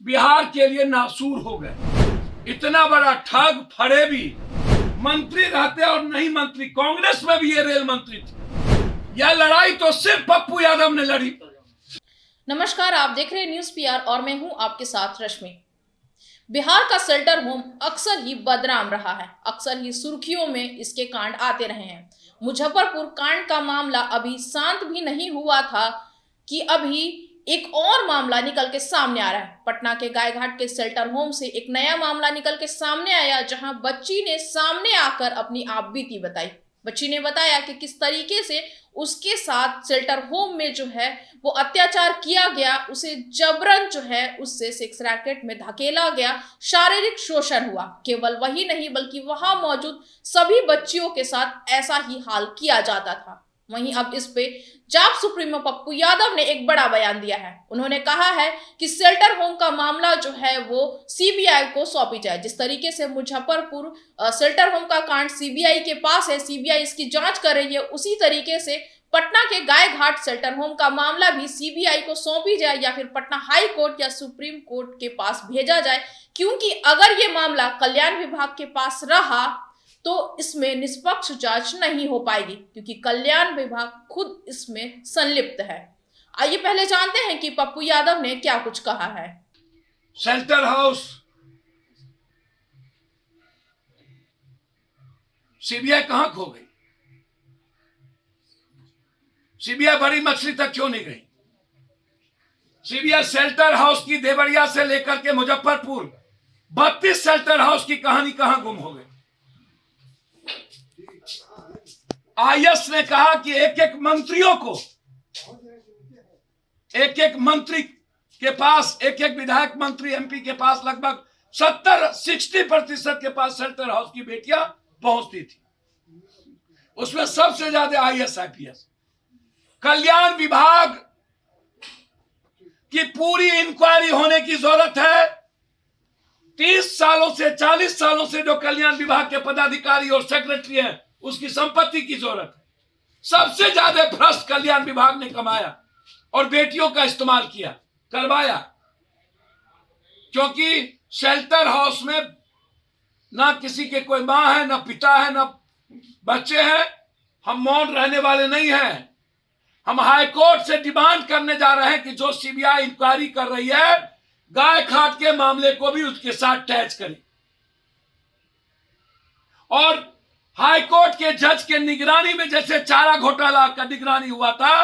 बिहार के लिए नासूर हो गए। इतना बड़ा ठग फरेबी मंत्री रहते और नहीं मंत्री, कांग्रेस में भी ये रेल मंत्री थे। यह लड़ाई तो सिर्फ पप्पू यादव ने लड़ी। नमस्कार, आप देख रहे हैं न्यूज पीआर और मैं हूं आपके साथ रश्मि। बिहार का शेल्टर होम अक्सर ही बदनाम रहा है, अक्सर ही सुर्खियों में इसके कांड आते रहे हैं। मुजफ्फरपुर कांड का मामला अभी शांत भी नहीं हुआ था कि अभी एक और मामला निकल के सामने आ रहा है। पटना के गायघाट के शेल्टर होम से एक नया मामला निकल के सामने आया, जहां बच्ची ने सामने आकर अपनी आपबीती बताई। बच्ची ने बताया कि किस तरीके से उसके साथ शेल्टर होम में जो है वो अत्याचार किया गया, उसे जबरन जो है उससे सेक्स रैकेट में धकेला गया, शारीरिक शोषण हुआ। केवल वही नहीं बल्कि वहां मौजूद सभी बच्चियों के साथ ऐसा ही हाल किया जाता था। वहीं अब इस पे जाप सुप्रीमो पप्पू यादव ने एक बड़ा बयान दिया है। उन्होंने कहा है कि शेल्टर होम का मामला जो है वो सीबीआई को सौंपी जाए। जिस तरीके से मुजफ्फरपुर शेल्टर होम का कांड सीबीआई के पास है, सीबीआई इसकी जांच कर रही है, उसी तरीके से पटना के गायघाट शेल्टर होम का मामला भी सीबीआई को सौंपी जाए या फिर पटना हाई कोर्ट या सुप्रीम कोर्ट के पास भेजा जाए। क्योंकि अगर ये मामला कल्याण विभाग के पास रहा तो इसमें निष्पक्ष जांच नहीं हो पाएगी, क्योंकि कल्याण विभाग खुद इसमें संलिप्त है। आइए पहले जानते हैं कि पप्पू यादव ने क्या कुछ कहा है। शेल्टर हाउस सीबीआई कहां खो गई? सीबीआई बड़ी मछली तक क्यों नहीं गई? सीबीआई शेल्टर हाउस की देवरिया से लेकर के मुजफ्फरपुर 32 शेल्टर हाउस की कहानी कहां गुम हो गई? आईएएस ने कहा कि एक एक मंत्री के पास, एक एक विधायक मंत्री एमपी के पास लगभग 60% के पास शेल्टर हाउस की बेटियां पहुंचती थी। उसमें सबसे ज्यादा आईएएस आईपीएस। कल्याण विभाग की पूरी इंक्वायरी होने की जरूरत है। 30 सालों से 40 सालों से जो कल्याण विभाग के पदाधिकारी और सेक्रेटरी हैं, उसकी संपत्ति की जरूरत है। सबसे ज्यादा भ्रष्ट कल्याण विभाग ने कमाया और बेटियों का इस्तेमाल किया, करवाया। क्योंकि शेल्टर हाउस में ना किसी के कोई मां है, ना पिता है, ना बच्चे हैं। हम मौन रहने वाले नहीं हैं। हम हाई कोर्ट से डिमांड करने जा रहे हैं कि जो सीबीआई इंक्वायरी कर रही है, गायघाट के मामले को भी उसके साथ अटैच करें। और हाई कोर्ट के जज के निगरानी में जैसे चारा घोटाला का निगरानी हुआ था,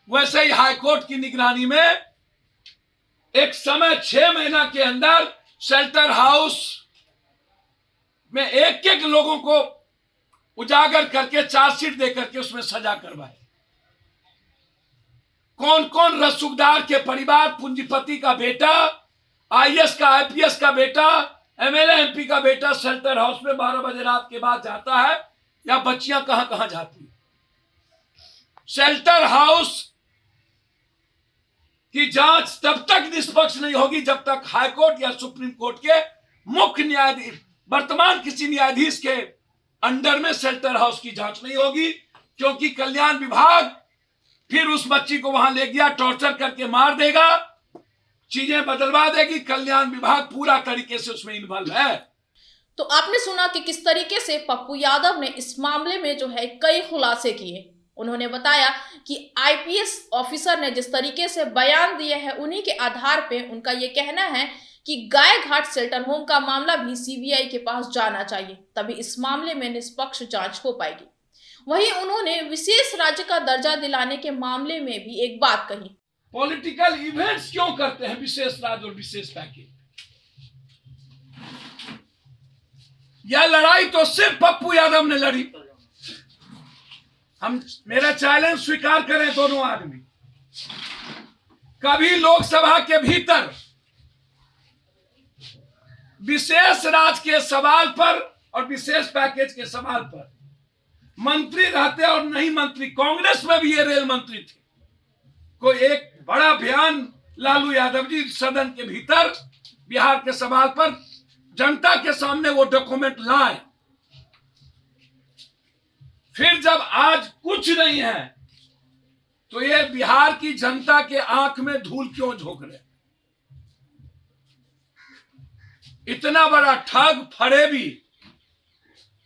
वैसे ही हाई कोर्ट की निगरानी में एक समय 6 महीना के अंदर शेल्टर हाउस में एक एक लोगों को उजागर करके चार्जशीट देकर के उसमें सजा करवाए। कौन कौन रसूखदार के परिवार, पूंजीपति का बेटा, आईएएस का आईपीएस का बेटा, एमएलए एमपी का बेटा शेल्टर हाउस में 12 बजे रात के बाद जाता है, या बच्चियां कहां कहां जाती है। शेल्टर हाउस की जांच तब तक निष्पक्ष नहीं होगी जब तक हाईकोर्ट या सुप्रीम कोर्ट के मुख्य न्यायाधीश, वर्तमान किसी न्यायाधीश के अंडर में शेल्टर हाउस की जांच नहीं होगी। क्योंकि कल्याण विभाग फिर उस बच्ची को वहां ले गया, टॉर्चर करके मार देगा, चीजें बदलवा देगी। कल्याण विभाग पूरा तरीके से उसमें इन्वॉल्व है। तो आपने सुना कि किस तरीके से पप्पू यादव ने इस मामले में जो है कई खुलासे किए। उन्होंने बताया कि आईपीएस ऑफिसर ने जिस तरीके से बयान दिए हैं, उन्हीं के आधार पे उनका ये कहना है कि गायघाट शेल्टर होम का मामला भी सीबीआई के पास जाना चाहिए, तभी इस मामले में निष्पक्ष जांच हो पाएगी। वहीं उन्होंने विशेष राज्य का दर्जा दिलाने के मामले में भी एक बात कही। पॉलिटिकल इवेंट्स क्यों करते हैं विशेष राज्य और विशेष पैकेज? यह लड़ाई तो सिर्फ पप्पू यादव ने लड़ी। हम मेरा चैलेंज स्वीकार करें दोनों आदमी, कभी लोकसभा के भीतर विशेष राज्य के सवाल पर और विशेष पैकेज के सवाल पर मंत्री रहते और नहीं मंत्री, कांग्रेस में भी ये रेल मंत्री थे, कोई एक बड़ा अभियान लालू यादव जी सदन के भीतर बिहार के सवाल पर जनता के सामने वो डॉक्यूमेंट लाए। फिर जब आज कुछ नहीं है तो ये बिहार की जनता के आंख में धूल क्यों झोंक रहे? इतना बड़ा ठग फरेबी,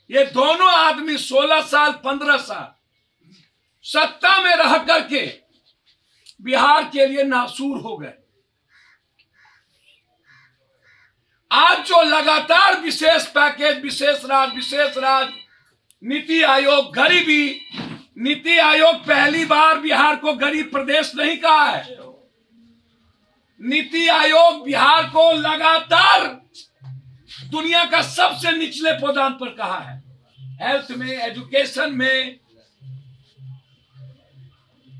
ये दोनों आदमी 16 साल 15 साल सत्ता में रह करके बिहार के लिए नासूर हो गए। आज जो लगातार विशेष पैकेज, विशेष राज, नीति आयोग, गरीबी, नीति आयोग पहली बार बिहार को गरीब प्रदेश नहीं कहा है। नीति आयोग बिहार को लगातार दुनिया का सबसे निचले पदान पर कहा है। हेल्थ में,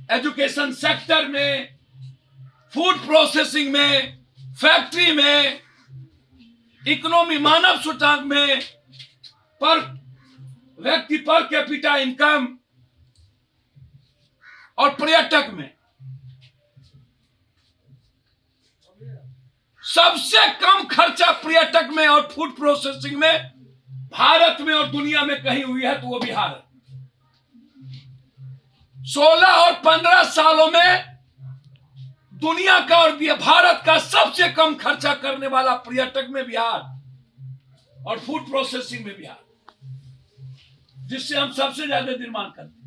एजुकेशन सेक्टर में, फूड प्रोसेसिंग में, फैक्ट्री में, इकोनॉमी, मानव सूचकांक में, पर व्यक्ति पर कैपिटा इनकम और पर्यटक में सबसे कम खर्चा पर्यटक में और फूड प्रोसेसिंग में भारत में और दुनिया में कहीं हुई है तो वो बिहार है। 16 और 15 सालों में दुनिया का और भारत का सबसे कम खर्चा करने वाला पर्यटक में बिहार और फूड प्रोसेसिंग में बिहार, जिससे हम सबसे ज्यादा निर्माण करते हैं।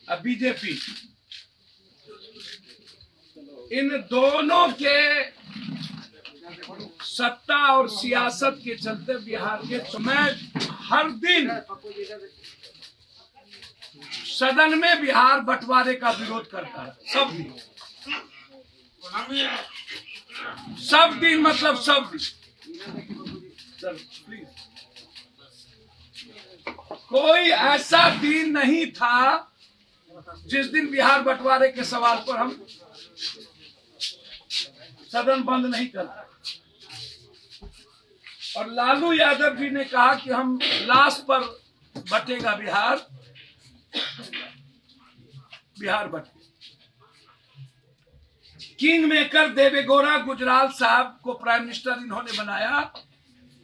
अब बीजेपी इन दोनों के सत्ता और सियासत के चलते बिहार के, तो मैं हर दिन सदन में बिहार बंटवारे का विरोध करता है। सब दिन मतलब सब दिन। सर प्लीज, कोई ऐसा दिन नहीं था जिस दिन बिहार बंटवारे के सवाल पर हम सदन बंद नहीं करते। और लालू यादव जी ने कहा कि हम लास्ट पर बटेगा बिहार बटे। किंग मेकर देवेगौड़ा गुजराल साहब को प्राइम मिनिस्टर इन्होंने बनाया।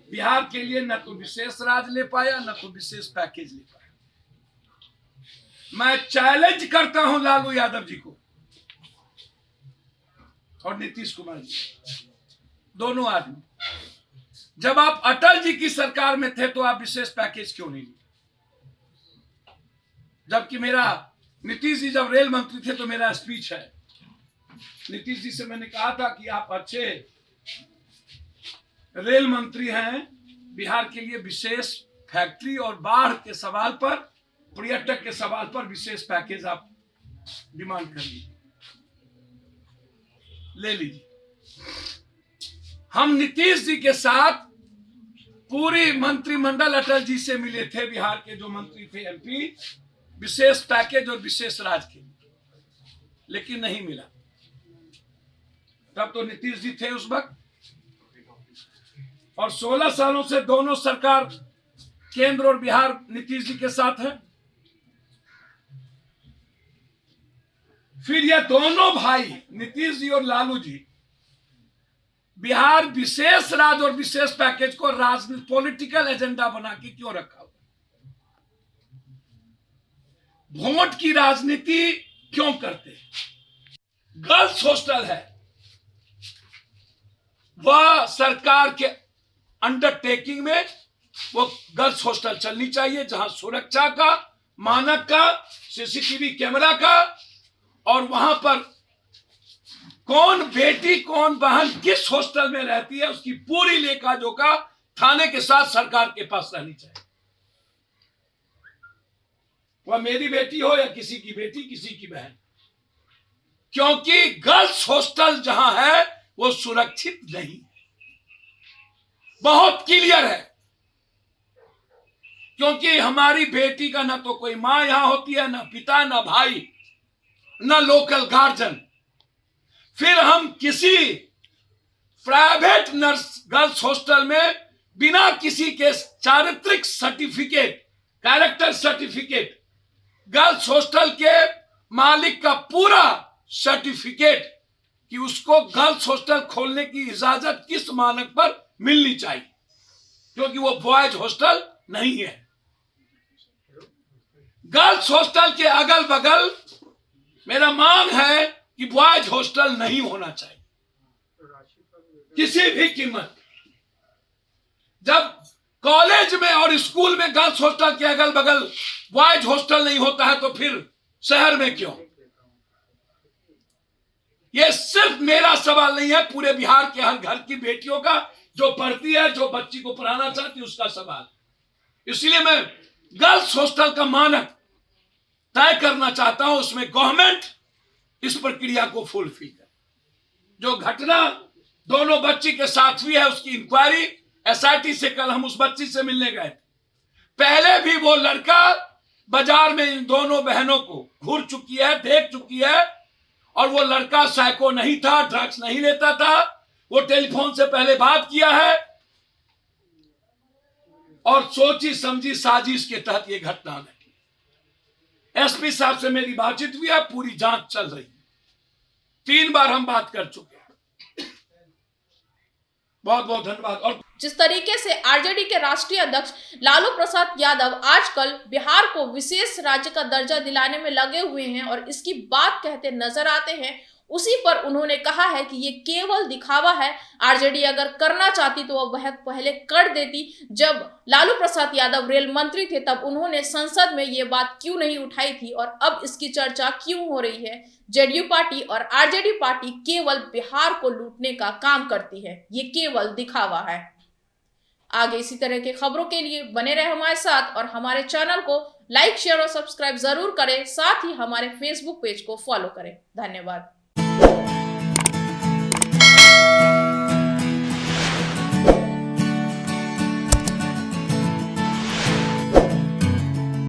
बिहार के लिए न तो विशेष राज ले पाया, न तो विशेष पैकेज ले पाया। मैं चैलेंज करता हूं लालू यादव जी को और नीतीश कुमार जी, दोनों आदमी, जब आप अटल जी की सरकार में थे तो आप विशेष पैकेज क्यों नहीं लिए? जबकि मेरा नीतीश जी जब रेल मंत्री थे तो मेरा स्पीच है, नीतीश जी से मैंने कहा था कि आप अच्छे रेल मंत्री हैं, बिहार के लिए विशेष फैक्ट्री और बाढ़ के सवाल पर, पर्यटक के सवाल पर विशेष पैकेज आप डिमांड कर लीजिए, ले लीजिए। हम नीतीश जी के साथ पूरी मंत्रिमंडल अटल जी से मिले थे, बिहार के जो मंत्री थे एमपी, विशेष पैकेज और विशेष राज के, लेकिन नहीं मिला। तब तो नीतीश जी थे उस वक्त, और 16 सालों से दोनों सरकार, केंद्र और बिहार, नीतीश जी के साथ है। फिर ये दोनों भाई नीतीश जी और लालू जी बिहार विशेष राज और विशेष पैकेज को राजनीतिक पॉलिटिकल एजेंडा बना के क्यों रखा हुआ? वोट की राजनीति क्यों करते? गर्ल्स हॉस्टल है, वह सरकार के अंडरटेकिंग में वो गर्ल्स हॉस्टल चलनी चाहिए, जहां सुरक्षा का, मानक का, सीसीटीवी कैमरा का, और वहां पर कौन बेटी कौन बहन किस हॉस्टल में रहती है उसकी पूरी लेखा जोखा थाने के साथ सरकार के पास रहनी चाहिए। वह मेरी बेटी हो या किसी की बेटी, किसी की बहन, क्योंकि गर्ल्स हॉस्टल जहां है वो सुरक्षित नहीं है। बहुत क्लियर है, क्योंकि हमारी बेटी का ना तो कोई मां यहां होती है, ना पिता, ना भाई, ना लोकल गार्जियन। फिर हम किसी प्राइवेट नर्स गर्ल्स हॉस्टल में बिना किसी के चारित्रिक certificate, character certificate, girls hostel के मालिक का पूरा सर्टिफिकेट कि उसको गर्ल्स हॉस्टल खोलने की इजाजत किस मानक पर मिलनी चाहिए, क्योंकि वो बॉयज हॉस्टल नहीं है। गर्ल्स हॉस्टल के अगल बगल मेरा मांग है कि बॉयज हॉस्टल नहीं होना चाहिए किसी भी कीमत। जब कॉलेज में और स्कूल में गर्ल्स हॉस्टल के अगल बगल बॉयज हॉस्टल नहीं होता है तो फिर शहर में क्यों? यह सिर्फ मेरा सवाल नहीं है, पूरे बिहार के हर घर की बेटियों का, जो पढ़ती है, जो बच्ची को पढ़ाना चाहती है, उसका सवाल। इसलिए मैं गर्ल्स हॉस्टल का मानक तय करना चाहता हूं, उसमें गवर्नमेंट इस प्रक्रिया को फुलफिल करे। जो घटना दोनों बच्ची के साथ हुई है उसकी इंक्वायरी एसआईटी से, कल हम उस बच्ची से मिलने गए। पहले भी वो लड़का बाजार में इन दोनों बहनों को घूर चुकी है, देख चुकी है, और वो लड़का साइको नहीं था, ड्रग्स नहीं लेता था, वो टेलीफोन से पहले बात किया है और सोची समझी साजिश के तहत ये घटना घटी। एसपी साहब से मेरी बातचीत हुई है, पूरी जांच चल रही है, 3 बार हम बात कर चुके हैं। बहुत बहुत धन्यवाद। और जिस तरीके से आरजेडी के राष्ट्रीय अध्यक्ष लालू प्रसाद यादव आजकल बिहार को विशेष राज्य का दर्जा दिलाने में लगे हुए हैं और इसकी बात कहते नजर आते हैं, उसी पर उन्होंने कहा है कि ये केवल दिखावा है। आरजेडी अगर करना चाहती तो वह पहले कर देती। जब लालू प्रसाद यादव रेल मंत्री थे तब उन्होंने संसद में ये बात क्यों नहीं उठाई थी और अब इसकी चर्चा क्यों हो रही है? जेडीयू पार्टी और आरजेडी पार्टी केवल बिहार को लूटने का काम करती है, ये केवल दिखावा है। आगे इसी तरह के खबरों के लिए बने रहे हमारे साथ और हमारे चैनल को लाइक, शेयर और सब्सक्राइब जरूर करें। साथ ही हमारे फेसबुक पेज को फॉलो करें। धन्यवाद।